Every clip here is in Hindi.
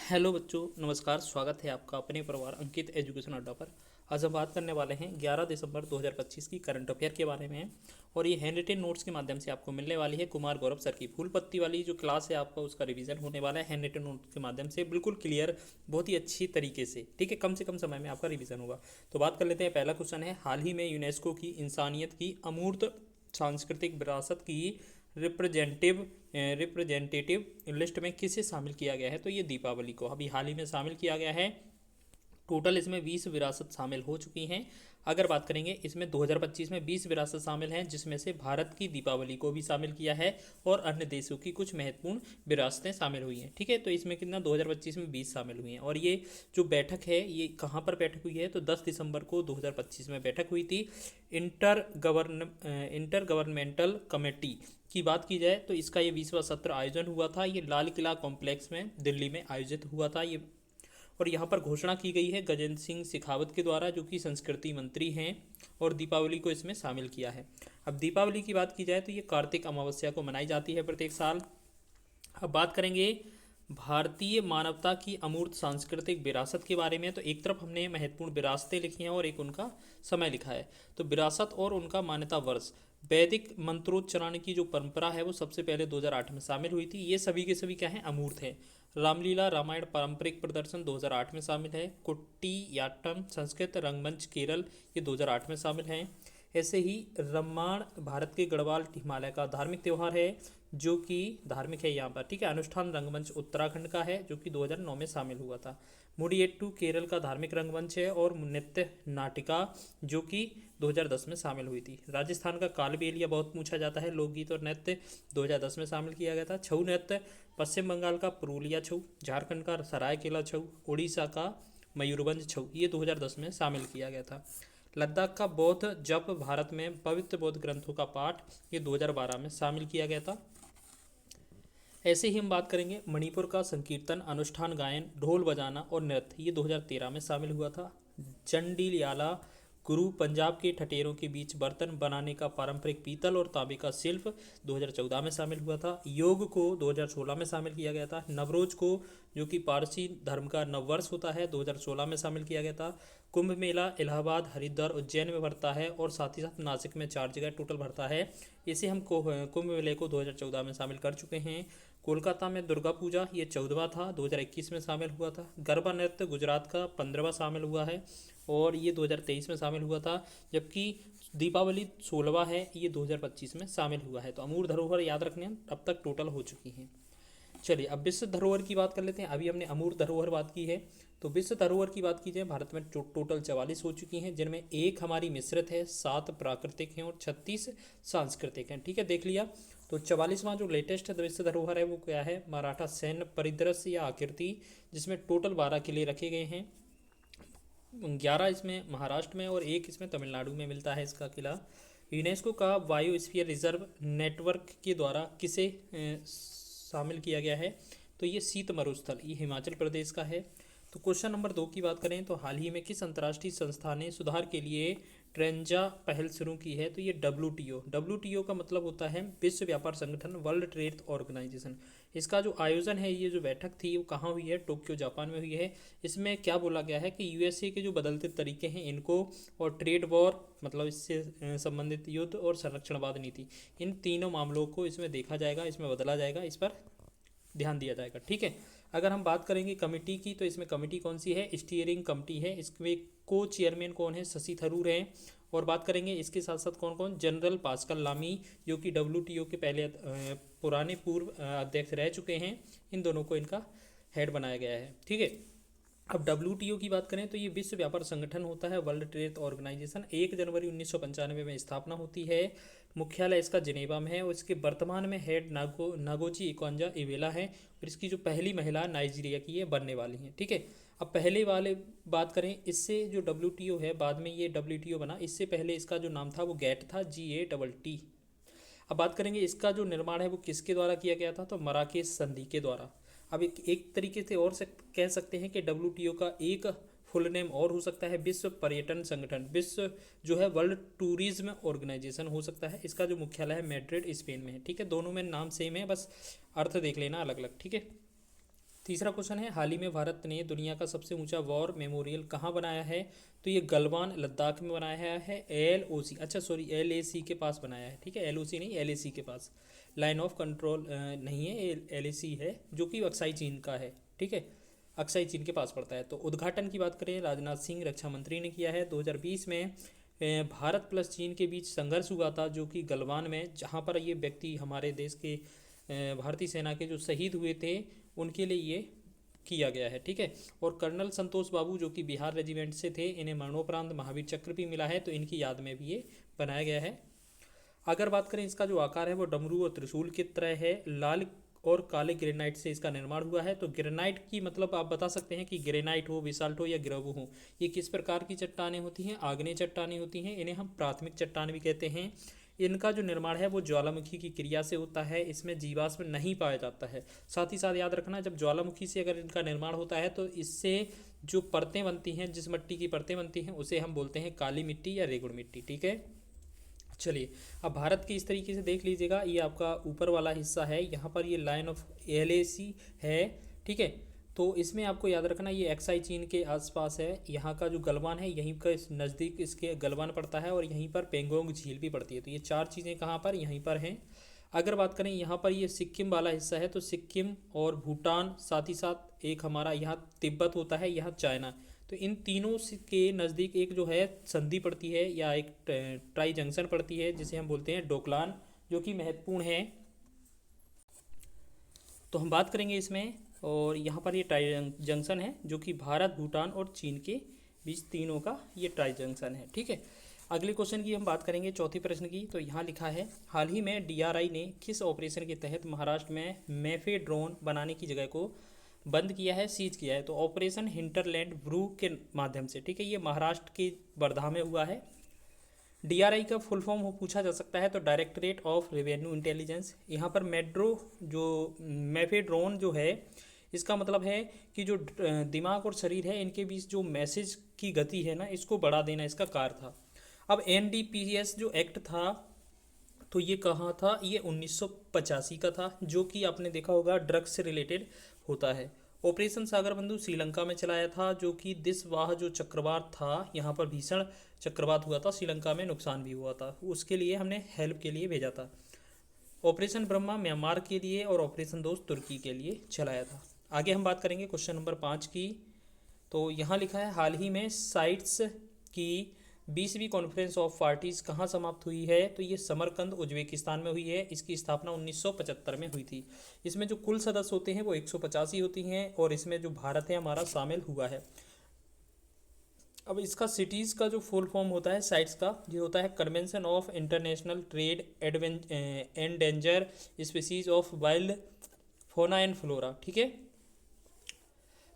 हेलो बच्चों, नमस्कार। स्वागत है आपका अपने परिवार अंकित एजुकेशन अड्डा पर। आज हम बात करने वाले हैं 11 दिसंबर 2025 की करंट अफेयर के बारे में। और ये हैंड रिटेन नोट्स के माध्यम से आपको मिलने वाली है कुमार गौरव सर की फूल पत्ती वाली जो क्लास है, आपका उसका रिवीजन होने वाला है हैंड रिटेन नोट्स के माध्यम से, बिल्कुल क्लियर, बहुत ही अच्छी तरीके से। ठीक है, कम से कम समय में आपका रिवीजन होगा। तो बात कर लेते हैं। पहला क्वेश्चन है, हाल ही में यूनेस्को की इंसानियत की अमूर्त सांस्कृतिक विरासत की रिप्रेजेंटेटिव लिस्ट में किसे शामिल किया गया है? तो ये दीपावली को अभी हाल ही में शामिल किया गया है। टोटल इसमें 20 विरासत शामिल हो चुकी हैं। अगर बात करेंगे, इसमें 2025 में 20 विरासत शामिल हैं, जिसमें से भारत की दीपावली को भी शामिल किया है और अन्य देशों की कुछ महत्वपूर्ण विरासतें शामिल हुई हैं। ठीक है, तो इसमें कितना 2025 में 20 शामिल हुई हैं। और ये जो बैठक है, ये कहाँ पर बैठक हुई है? तो 10 दिसंबर को 2025 में बैठक हुई थी। इंटर गवर्नमेंटल कमेटी की बात की जाए तो इसका ये 20वां सत्र आयोजन हुआ था। ये लाल किला कॉम्प्लेक्स में दिल्ली में आयोजित हुआ था ये। और यहाँ पर घोषणा की गई है गजेंद्र सिंह शेखावत के द्वारा, जो कि संस्कृति मंत्री हैं, और दीपावली को इसमें शामिल किया है। अब दीपावली की बात की जाए तो ये कार्तिक अमावस्या को मनाई जाती है प्रत्येक साल। अब बात करेंगे भारतीय मानवता की अमूर्त सांस्कृतिक विरासत के बारे में। तो एक तरफ हमने महत्वपूर्ण विरासतें लिखी हैं और एक उनका समय लिखा है। तो विरासत और उनका मान्यता वर्ष, वैदिक मंत्रोच्चारण की जो परंपरा है वो सबसे पहले 2008 में शामिल हुई थी। ये सभी के सभी क्या हैं? अमूर्त हैं। रामलीला रामायण पारंपरिक प्रदर्शन 2008 में शामिल है। कुट्टियाट्टम संस्कृत रंगमंच केरल, ये 2008 में शामिल हैं। ऐसे ही रम्माण भारत के गढ़वाल हिमालय का धार्मिक त्यौहार है, जो कि धार्मिक है यहाँ पर। ठीक है, अनुष्ठान रंगमंच उत्तराखंड का है, जो कि 2009 में शामिल हुआ था। मुडियेट्टू केरल का धार्मिक रंगमंच है, और नृत्य नाटिका जो कि 2010 में शामिल हुई थी। राजस्थान का कालबेलिया बहुत पूछा जाता है, लोकगीत और नृत्य 2010 में शामिल किया गया था। छऊ नृत्य पश्चिम बंगाल का पुरुलिया छऊ, झारखंड का सरायकेला छऊ, उड़ीसा का मयूरभंज छऊ, ये 2010 में शामिल किया गया था। लद्दाख का बौद्ध जप भारत में पवित्र बौद्ध ग्रंथों का पाठ, ये 2012 में शामिल किया गया था। ऐसे ही हम बात करेंगे मणिपुर का संकीर्तन अनुष्ठान गायन ढोल बजाना और नृत्य, ये 2013 में शामिल हुआ था। चंडीलियाला गुरु पंजाब के ठटेरों के बीच बर्तन बनाने का पारंपरिक पीतल और तांबे का शिल्प 2014 में शामिल हुआ था। योग को 2016 में शामिल किया गया था। नवरोज को, जो कि पारसी धर्म का नववर्ष होता है, 2016 में शामिल किया गया था। कुंभ मेला इलाहाबाद हरिद्वार उज्जैन में भरता है, और साथ ही साथ नासिक में 4 जगह टोटल भरता है। इसे हम कुंभ मेले को 2014 में शामिल कर चुके हैं। कोलकाता में दुर्गा पूजा, ये 14वां था, 2021 में शामिल हुआ था। गरबा नृत्य गुजरात का 15वां शामिल हुआ है, और ये 2023 में शामिल हुआ था। जबकि दीपावली 16वां है, ये 2025 में शामिल हुआ है। तो अमूर्त धरोहर याद रखने अब तक टोटल हो चुकी हैं। चलिए, अब विश्व धरोहर की बात कर लेते हैं। अभी हमने अमूर्त धरोहर बात की है, तो विश्व धरोहर की बात की जाए, भारत में टोटल 44 हो चुकी हैं, जिनमें एक हमारी मिश्रित है, 7 प्राकृतिक हैं और 36 सांस्कृतिक हैं। ठीक है, देख लिया। तो 44वां जो लेटेस्ट विश्व धरोहर है वो क्या है? मराठा सैन्य परिदृश्य या आकृति, जिसमें टोटल 12 किले रखे गए हैं। 11 इसमें महाराष्ट्र में और एक इसमें तमिलनाडु में मिलता है इसका किला। यूनेस्को का बायोस्फीयर रिजर्व नेटवर्क के द्वारा किसे शामिल किया गया है? तो ये शीत मरुस्थल, ये हिमाचल प्रदेश का है। तो क्वेश्चन नंबर 2 की बात करें तो हाल ही में किस अंतर्राष्ट्रीय संस्था ने सुधार के लिए ट्रेंजा पहल शुरू की है? तो ये डब्ल्यू का मतलब होता है विश्व व्यापार संगठन, वर्ल्ड ट्रेड ऑर्गेनाइजेशन। इसका जो आयोजन है, ये जो बैठक थी वो कहाँ हुई है? टोक्यो जापान में हुई है। इसमें क्या बोला गया है कि यूएसए के जो बदलते तरीके हैं इनको, और ट्रेड वॉर मतलब इससे संबंधित युद्ध, और संरक्षणवाद नीति, इन तीनों मामलों को इसमें देखा जाएगा, इसमें बदला जाएगा, इस पर ध्यान दिया जाएगा। ठीक है, अगर हम बात करेंगे कमेटी की, तो इसमें कमेटी कौन सी है? स्टीयरिंग कमेटी है। इसमें को चेयरमैन कौन है? शशि थरूर हैं। और बात करेंगे इसके साथ साथ कौन कौन? जनरल पास्कल लामी, जो कि डब्ल्यूटीओ के पहले पुराने पूर्व अध्यक्ष रह चुके हैं। इन दोनों को इनका हेड बनाया गया है। ठीक है, अब डब्ल्यूटीओ की बात करें तो ये विश्व व्यापार संगठन होता है, वर्ल्ड ट्रेड ऑर्गेनाइजेशन। 1 जनवरी 1995 में स्थापना होती है। मुख्यालय इसका जिनेवा में है, और इसके वर्तमान में हेड नागोची इकोंजा इवेला है, और इसकी जो पहली महिला नाइजीरिया की ये बनने वाली हैं। ठीक है, अब पहले वाले बात करें, इससे जो डब्ल्यूटीओ है, बाद में ये डब्ल्यूटीओ बना, इससे पहले इसका जो नाम था वो गैट था, GATT। अब बात करेंगे इसका जो निर्माण है वो किसके द्वारा किया गया था? तो मराकेश संधि के द्वारा। अब एक तरीके से और कह सकते हैं कि डब्ल्यूटीओ का एक फुल नेम और हो सकता है विश्व पर्यटन संगठन, विश्व जो है वर्ल्ड टूरिज्म ऑर्गेनाइजेशन हो सकता है। इसका जो मुख्यालय है मैड्रिड स्पेन में है। ठीक है, दोनों में नाम सेम है, बस अर्थ देख लेना अलग अलग। ठीक है, तीसरा क्वेश्चन है, हाल ही में भारत ने दुनिया का सबसे ऊंचा वॉर मेमोरियल कहाँ बनाया है? तो ये गलवान लद्दाख में बनाया है, LOC, अच्छा सॉरी LAC के पास बनाया है, ठीक है, LOC नहीं LAC के पास, लाइन ऑफ कंट्रोल नहीं है, LAC है जो कि अक्साई चीन का है, ठीक है, अक्साई चीन के पास पड़ता है। तो उद्घाटन की बात करें, राजनाथ सिंह रक्षा मंत्री ने किया है। 2020 में भारत प्लस चीन के बीच संघर्ष हुआ था जो कि गलवान में, जहाँ पर ये व्यक्ति हमारे देश के भारतीय सेना के जो शहीद हुए थे उनके लिए ये किया गया है, ठीक है। और कर्नल संतोष बाबू जो कि बिहार रेजिमेंट से थे, इन्हें मरणोपरांत महावीर चक्र भी मिला है, तो इनकी याद में भी ये बनाया गया है। अगर बात करें इसका जो आकार है वो डमरू और त्रिशूल की तरह है, लाल और काले ग्रेनाइट से इसका निर्माण हुआ है। तो ग्रेनाइट की मतलब आप बता सकते हैं कि ग्रेनाइट हो, बेसाल्ट हो या ग्रेवो हो, ये किस प्रकार की चट्टानें होती हैं? आग्नेय चट्टानें होती हैं, इन्हें हम प्राथमिक चट्टान भी कहते हैं। इनका जो निर्माण है वो ज्वालामुखी की क्रिया से होता है, इसमें जीवाश्म नहीं पाया जाता है। साथ ही साथ याद रखना, जब ज्वालामुखी से अगर इनका निर्माण होता है तो इससे जो परतें बनती हैं, जिस मिट्टी की परतें बनती हैं उसे हम बोलते हैं काली मिट्टी या रेगुड़ मिट्टी, ठीक है। चलिए, अब भारत की इस तरीके से देख लीजिएगा, ये आपका ऊपर वाला हिस्सा है, यहाँ पर ये लाइन ऑफ LAC है, ठीक है। तो इसमें आपको याद रखना ये एक्साई चीन के आसपास है, यहाँ का जो गलवान है यहीं का इस नज़दीक इसके गलवान पड़ता है और यहीं पर पेंगोंग झील भी पड़ती है। तो ये चार चीज़ें कहाँ पर, यहीं पर हैं। अगर बात करें यहाँ पर ये सिक्किम वाला हिस्सा है, तो सिक्किम और भूटान, साथ ही साथ एक हमारा यहाँ तिब्बत होता है, यहाँ चाइना, तो इन तीनों के नज़दीक एक जो है संधि पड़ती है या एक ट्राई जंक्शन पड़ती है जिसे हम बोलते हैं डोकलाम, जो कि महत्वपूर्ण है। तो हम बात करेंगे इसमें, और यहाँ पर ये ट्राई जंक्शन है जो कि भारत, भूटान और चीन के बीच तीनों का ये ट्राई जंक्शन है, ठीक है। अगले क्वेश्चन की हम बात करेंगे, चौथी प्रश्न की। तो यहाँ लिखा है, हाल ही में DRI ने किस ऑपरेशन के तहत महाराष्ट्र में मैफे ड्रोन बनाने की जगह को बंद किया है, सीज किया है? तो ऑपरेशन हिंटरलैंड ब्रू के माध्यम से, ठीक है, ये महाराष्ट्र के वर्धा में हुआ है। DRI का फुल फॉर्म हो पूछा जा सकता है, तो डायरेक्टरेट ऑफ रेवेन्यू इंटेलिजेंस। यहाँ पर मेड्रो जो मैफे ड्रोन जो है, इसका मतलब है कि जो दिमाग और शरीर है इनके बीच जो मैसेज की गति है ना, इसको बढ़ा देना इसका कार्य था। अब NDPS जो एक्ट था, तो ये कहाँ था? ये 1985 का था, जो कि आपने देखा होगा ड्रग्स से रिलेटेड होता है। ऑपरेशन सागर बंधु श्रीलंका में चलाया था, जो कि दिसवाह जो चक्रवात था, यहाँ पर भीषण चक्रवात हुआ था, श्रीलंका में नुकसान भी हुआ था, उसके लिए हमने हेल्प के लिए भेजा था। ऑपरेशन ब्रह्मा म्यांमार के लिए और ऑपरेशन दोस्त तुर्की के लिए चलाया था। आगे हम बात करेंगे क्वेश्चन नंबर 5 की। तो यहाँ लिखा है, हाल ही में साइट्स की 20वीं कॉन्फ्रेंस ऑफ पार्टीज कहाँ समाप्त हुई है? तो ये समरकंद उज्बेकिस्तान में हुई है। इसकी स्थापना 1975 में हुई थी। इसमें जो कुल सदस्य होते हैं वो 185 होती हैं और इसमें जो भारत है हमारा शामिल हुआ है। अब इसका सिटीज़ का जो फुल फॉर्म होता है साइट्स का, ये होता है convention of international trade endanger species of wild fauna and flora, ठीक है।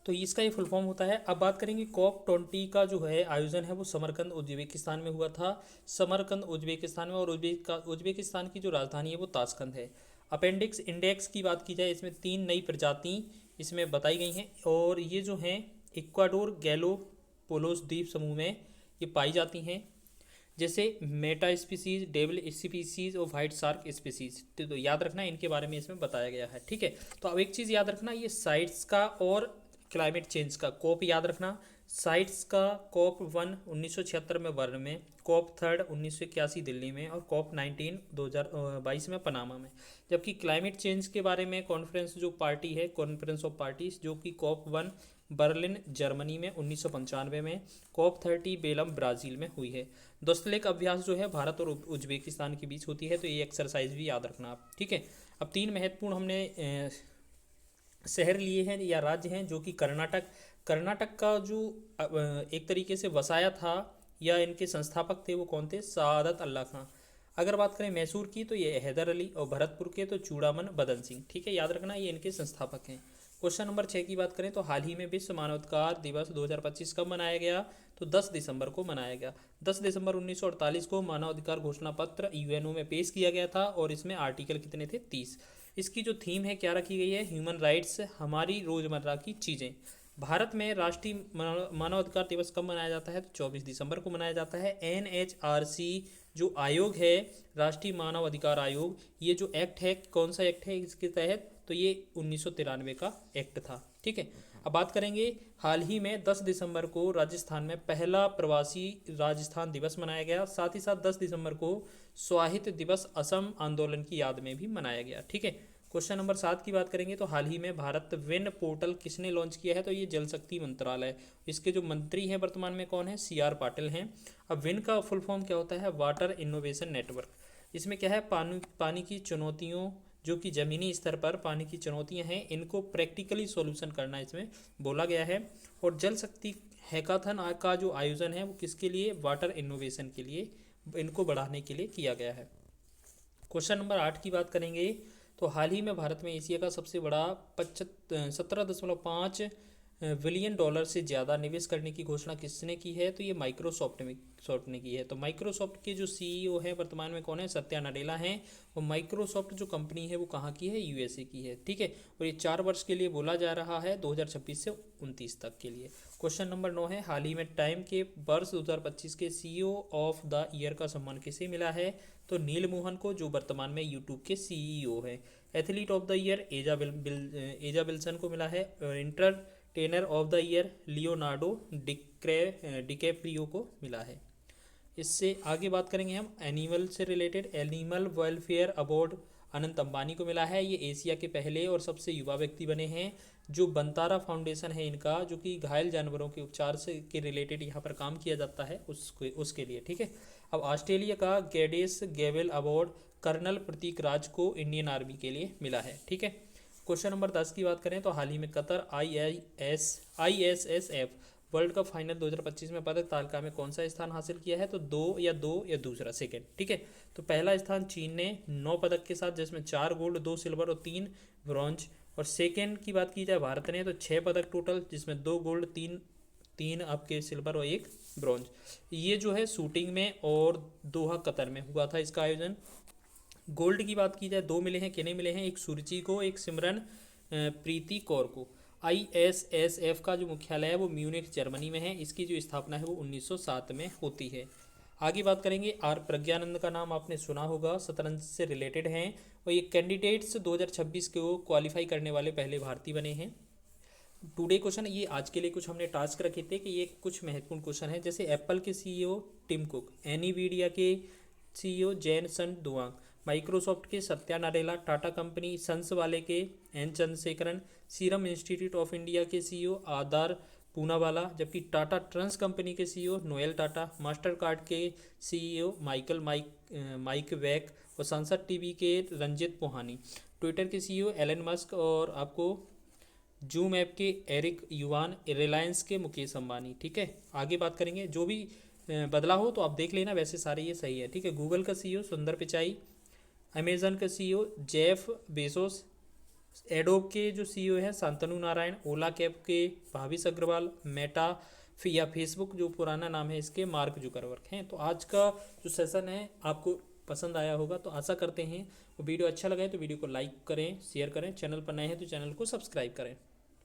तो इसका ये फुल फॉर्म होता है। अब बात करेंगे COP20 का जो है आयोजन है वो समरकंद उज्बेकिस्तान में हुआ था, समरकंद उज्बेकिस्तान में, और उज्बेकिस्तान की जो राजधानी है वो ताशकंद है। अपेंडिक्स इंडेक्स की बात की जाए, इसमें 3 नई प्रजाति इसमें बताई गई हैं, और ये जो हैं इक्वाडोर गैलोपोलोस द्वीप समूह में ये पाई जाती हैं, जैसे मेटा स्पीसीज, डेविल स्पीसीज और वाइट शार्क स्पीसीज। तो याद रखना इनके बारे में इसमें बताया गया है, ठीक है। तो अब एक चीज़ याद रखना, ये साइट्स का और क्लाइमेट चेंज का COP याद रखना। साइट्स का COP1 1976 में बर्न में, COP3 1981 दिल्ली में, और COP19 2022 में पनामा में। जबकि क्लाइमेट चेंज के बारे में कॉन्फ्रेंस जो पार्टी है, कॉन्फ्रेंस ऑफ पार्टीज, जो कि COP1 बर्लिन जर्मनी में 1995 में, COP30 बेलम ब्राज़ील में हुई है। दोस्तलेक अभ्यास जो है भारत और उज्बेकिस्तान के बीच होती है, तो ये एक्सरसाइज भी याद रखना आप, ठीक है। अब 3 महत्वपूर्ण हमने शहर लिए हैं या राज्य हैं, जो कि कर्नाटक का जो एक तरीके से वसाया था या इनके संस्थापक थे वो कौन थे? सादत अल्लाह खां। अगर बात करें मैसूर की तो ये हैदर अली, और भरतपुर के तो चूड़ामन बदन सिंह, ठीक है, याद रखना ये इनके संस्थापक हैं। क्वेश्चन नंबर 6 की बात करें तो हाल ही में विश्व मानवाधिकार दिवस 2025 कब मनाया गया? तो 10 दिसंबर को मनाया गया। 10 दिसंबर 1948 को मानवाधिकार घोषणा पत्र UNO में पेश किया गया था, और इसमें आर्टिकल कितने थे? 30। इसकी जो थीम है क्या रखी गई है? ह्यूमन राइट्स, हमारी रोज़मर्रा की चीज़ें। भारत में राष्ट्रीय मानवाधिकार दिवस कब मनाया जाता है? तो 24 दिसंबर को मनाया जाता है। NHRC जो आयोग है, राष्ट्रीय मानव अधिकार आयोग, ये जो एक्ट है, कौन सा एक्ट है इसके तहत? तो ये 1993 का एक्ट था। ठीक है, अब बात करेंगे हाल ही में 10 दिसंबर को राजस्थान में पहला प्रवासी राजस्थान दिवस मनाया गया, साथ ही साथ 10 दिसंबर को स्वाहित्य दिवस असम आंदोलन की याद में भी मनाया गया। ठीक है, क्वेश्चन नंबर 7 की बात करेंगे तो हाल ही में भारत विन पोर्टल किसने लॉन्च किया है, तो ये जल शक्ति मंत्रालय। इसके जो मंत्री हैं वर्तमान में कौन है, CR पाटिल हैं। अब विन का फुल फॉर्म क्या होता है, वाटर इनोवेशन नेटवर्क। इसमें क्या है, पानी की चुनौतियों, जो कि ज़मीनी स्तर पर पानी की चुनौतियां हैं, इनको प्रैक्टिकली सॉल्यूशन करना इसमें बोला गया है। और जल शक्ति हैकाथन का जो आयोजन है वो किसके लिए, वाटर इनोवेशन के लिए, इनको बढ़ाने के लिए किया गया है। क्वेश्चन नंबर 8 की बात करेंगे तो हाल ही में भारत में एशिया का सबसे बड़ा 17.5 बिलियन डॉलर से ज़्यादा निवेश करने की घोषणा किसने की है, तो ये माइक्रोसॉफ्ट ने की है। तो माइक्रोसॉफ्ट के जो CEO है वर्तमान में कौन है, सत्या नडेला हैं। और माइक्रोसॉफ्ट जो कंपनी है वो कहाँ की है, USA की है। ठीक है, और ये 4 वर्ष के लिए बोला जा रहा है, 2026 से 29 तक के लिए। क्वेश्चन नंबर 9 है, हाल ही में टाइम के वर्ष 2025 के CEO ऑफ द ईयर का सम्मान किसे मिला है, तो नील मोहन को, जो वर्तमान में YouTube के CEO है। एथलीट ऑफ द ईयर एजा विल्सन को मिला है। Entertainer of the year Leonardo DiCaprio को मिला है। इससे आगे बात करेंगे हम एनिमल से related. Animal welfare award Anant Ambani को मिला है। ये एशिया के पहले और सबसे युवा व्यक्ति बने हैं। जो बंतारा फाउंडेशन है इनका, जो कि घायल जानवरों के उपचार से के रिलेटेड यहाँ पर काम किया जाता है, उसके लिए। ठीक है, अब ऑस्ट्रेलिया का गैडेस गेवेल अवार्ड कर्नल प्रतीक राज को इंडियन आर्मी के लिए मिला है। ठीक है, क्वेश्चन नंबर 10 की बात करें तो हाल ही में Qatar ISSF world cup final 2025 में पदक तालिका में कौन सा स्थान हासिल किया है, तो दो या दूसरा सेकंड। ठीक है, तो पहला स्थान चीन ने 9 पदक के साथ, जिसमें 4 गोल्ड, 2 सिल्वर और 3 ब्रॉन्ज। और सेकंड की बात की जाए भारत ने तो 6 पदक टोटल, जिसमें 2 गोल्ड, तीन आपके सिल्वर और 1 ब्रॉन्ज। ये जो है शूटिंग में और दोहा कतर में हुआ था इसका आयोजन। गोल्ड की बात की जाए 2 मिले हैं, किन्हें मिले हैं, एक सुरुचि को, एक सिमरन प्रीति कौर को। ISSF का जो मुख्यालय है वो म्यूनिख जर्मनी में है। इसकी जो स्थापना है वो 1907 में होती है। आगे बात करेंगे आर प्रज्ञानंद का नाम आपने सुना होगा, शतरंज से रिलेटेड हैं और ये कैंडिडेट्स 2026 को क्वालिफाई करने वाले पहले भारतीय बने हैं। टुडे क्वेश्चन, ये आज के लिए कुछ हमने टास्क रखे थे कि ये कुछ महत्वपूर्ण क्वेश्चन है। जैसे एप्पल के CEO टिम कुक, एनीवीडिया के CEO जेनसन दुआंग, माइक्रोसॉफ्ट के सत्या नडेला, टाटा कंपनी सन्स वाले के N Chandrasekaran, Serum Institute of India के CEO आधार पूनावाला, जबकि टाटा ट्रांस कंपनी के CEO Noel Tata, Mastercard के CEO माइक वैक और संसद TV के रंजित पोहानी, ट्विटर के CEO एलन मस्क और आपको जूम ऐप के एरिक युवान, रिलायंस के मुकेश अंबानी। ठीक है, आगे बात करेंगे, जो भी बदला हो तो आप देख लेना, वैसे सारे ये सही है। ठीक है, गूगल का CEO सुंदर पिचाई, अमेजन का CEO जेफ बेजोस, एडोब के जो CEO है शांतनु नारायण, ओला कैब के भाविश अग्रवाल, मेटा या फेसबुक जो पुराना नाम है इसके मार्क जुकरबर्ग हैं। तो आज का जो सेशन है आपको पसंद आया होगा, तो आशा करते हैं वो वीडियो अच्छा लगा है तो वीडियो को लाइक करें, शेयर करें, चैनल पर नए हैं तो चैनल को सब्सक्राइब करें।